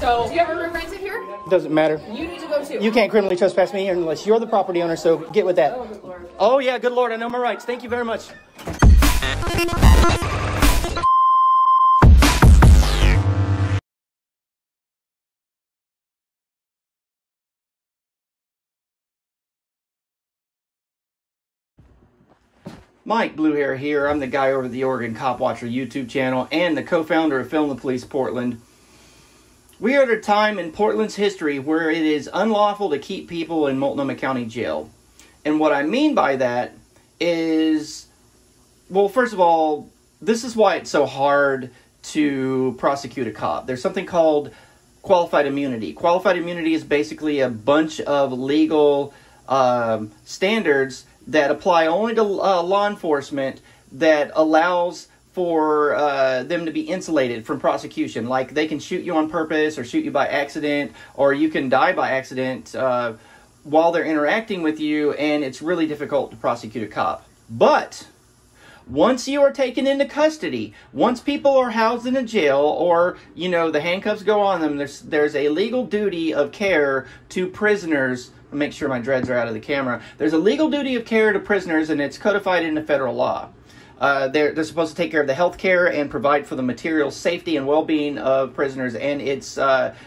So, you ever rented here? Doesn't matter. You need to go too. You can't criminally trespass me unless you're the property owner, so get with that. Oh, good Lord. Oh, yeah, good Lord, I know my rights. Thank you very much. Mike Bluehair here. I'm the guy over the Oregon Cop Watcher YouTube channel and the co-founder of Film the Police Portland. We are at a time in Portland's history where it is unlawful to keep people in Multnomah County Jail. And what I mean by that is, well, first of all, this is why it's so hard to prosecute a cop. There's something called qualified immunity. Qualified immunity is basically a bunch of legal standards that apply only to law enforcement that allows for them to be insulated from prosecution. Like they can shoot you on purpose or shoot you by accident, or you can die by accident while they're interacting with you, and it's really difficult to prosecute a cop. But once you are taken into custody, once people are housed in a jail, or, you know, the handcuffs go on them, there's a legal duty of care to prisoners. Make sure my dreads are out of the camera. There's a legal duty of care to prisoners, and it's codified into federal law. They're supposed to take care of the health care and provide for the material safety and well-being of prisoners, and it's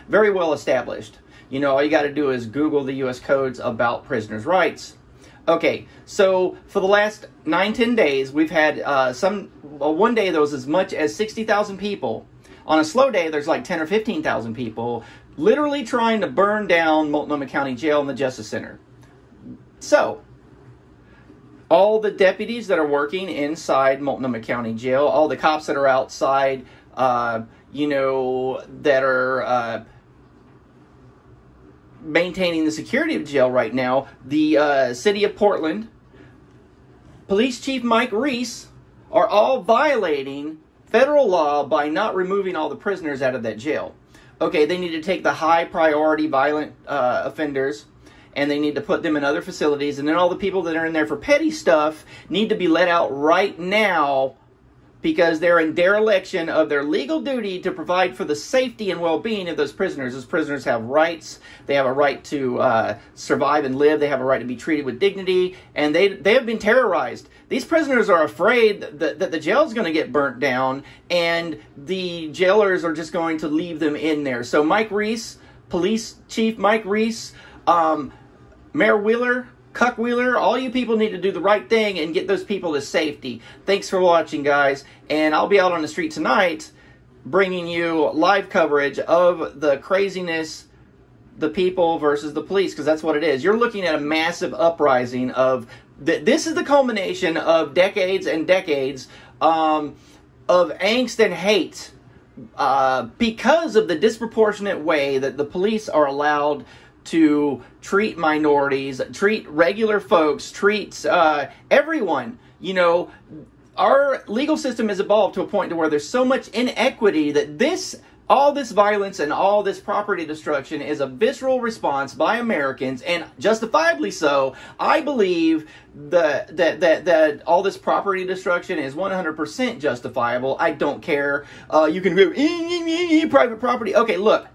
very well established. You know, all you got to do is Google the U.S. codes about prisoners' rights. Okay, so for the last 9-10 days, we've had one day there was as much as 60,000 people. On a slow day, there's like 10 or 15,000 people literally trying to burn down Multnomah County Jail and the Justice Center. So, all the deputies that are working inside Multnomah County Jail, all the cops that are outside, you know, that are maintaining the security of the jail right now, the City of Portland, Police Chief Mike Reese, are all violating federal law by not removing all the prisoners out of that jail. Okay, they need to take the high priority violent offenders and they need to put them in other facilities, and then all the people that are in there for petty stuff need to be let out right now because they're in dereliction of their legal duty to provide for the safety and well-being of those prisoners. Those prisoners have rights. They have a right to survive and live. They have a right to be treated with dignity, and they have been terrorized. These prisoners are afraid that the jail is going to get burnt down, and the jailers are just going to leave them in there. So Mike Reese, Police Chief Mike Reese, Mayor Wheeler, Cuck Wheeler, all you people need to do the right thing and get those people to safety. Thanks for watching, guys. And I'll be out on the street tonight bringing you live coverage of the craziness, the people versus the police, because that's what it is. You're looking at a massive uprising of... This is the culmination of decades and decades of angst and hate because of the disproportionate way that the police are allowed to treat minorities, treat regular folks, treat everyone. You know, our legal system has evolved to a point to where there's so much inequity that all this violence and all this property destruction is a visceral response by Americans, and justifiably so. I believe that all this property destruction is 100% justifiable. I don't care. You can go, private property. Okay, look.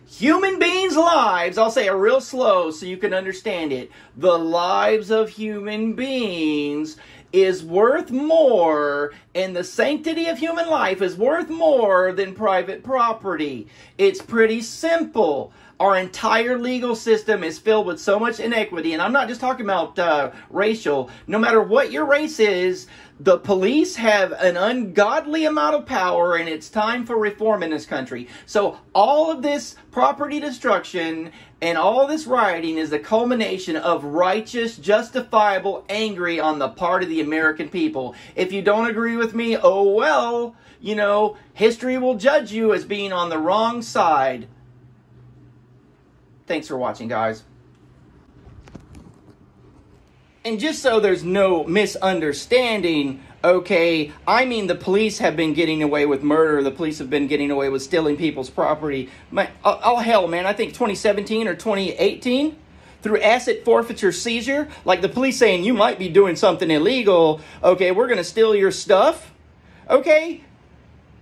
Human beings' lives, I'll say it real slow so you can understand it. The lives of human beings is worth more, and the sanctity of human life is worth more than private property. It's pretty simple. Our entire legal system is filled with so much inequity, and I'm not just talking about racial. No matter what your race is, the police have an ungodly amount of power, and it's time for reform in this country. So all of this property destruction and all this rioting is the culmination of righteous, justifiable anger on the part of the American people. If you don't agree with me, oh well, you know, history will judge you as being on the wrong side. Thanks for watching, guys. And just so there's no misunderstanding, okay, I mean the police have been getting away with murder. The police have been getting away with stealing people's property. Oh, hell, man, I think 2017 or 2018, through asset forfeiture seizure, like the police saying, you might be doing something illegal. Okay, we're going to steal your stuff. Okay,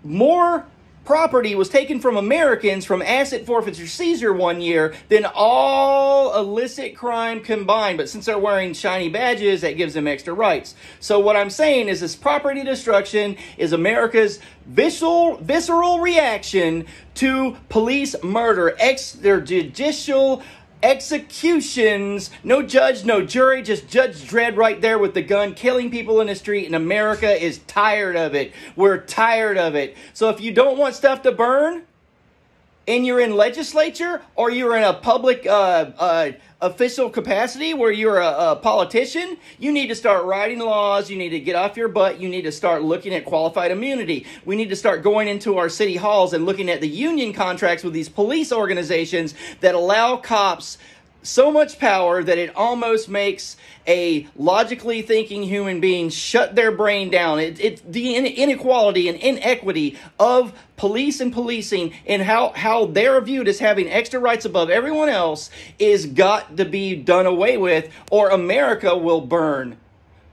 more property was taken from Americans from asset forfeiture seizure one year than all illicit crime combined. But since they're wearing shiny badges, that gives them extra rights. So what I'm saying is this property destruction is America's visceral reaction to police murder, their judicial executions, no judge, no jury, just Judge Dredd right there with the gun, killing people in the street, and America is tired of it. We're tired of it. So if you don't want stuff to burn, and you're in legislature, or you're in a public official capacity where you're a politician, you need to start writing laws, you need to get off your butt, you need to start looking at qualified immunity. We need to start going into our city halls and looking at the union contracts with these police organizations that allow cops so much power that it almost makes a logically thinking human being shut their brain down. It's the inequality and inequity of police and policing, and how they're viewed as having extra rights above everyone else is got to be done away with, or America will burn.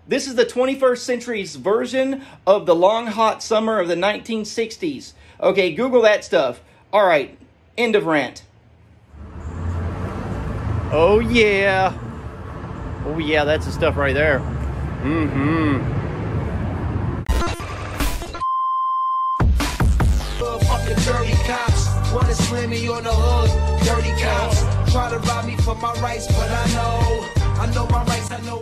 This is the 21st century's version of the long hot summer of the 1960s. Okay, Google that stuff. All right, end of rant. Oh yeah. Oh yeah, that's the stuff right there. Fucking dirty cops wanna slam me on the hood. Dirty cops try to rob me for my rights, but I know my rights. I know.